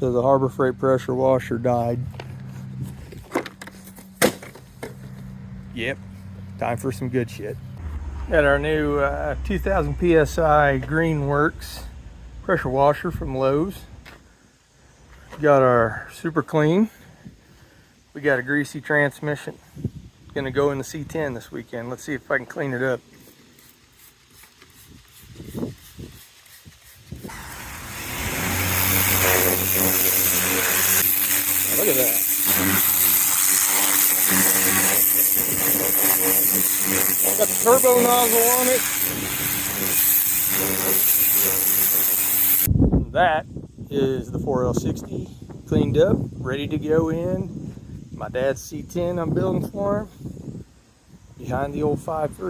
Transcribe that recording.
So the Harbor Freight pressure washer died. Yep, time for some good shit. Got our new 2000 PSI Greenworks pressure washer from Lowe's. Got our super clean. We got a greasy transmission. Gonna go in the C10 this weekend. Let's see if I can clean it up. Look at that. Got the turbo nozzle on it. That is the 4L60 cleaned up, ready to go in my dad's C10 I'm building for him behind the old 5.3.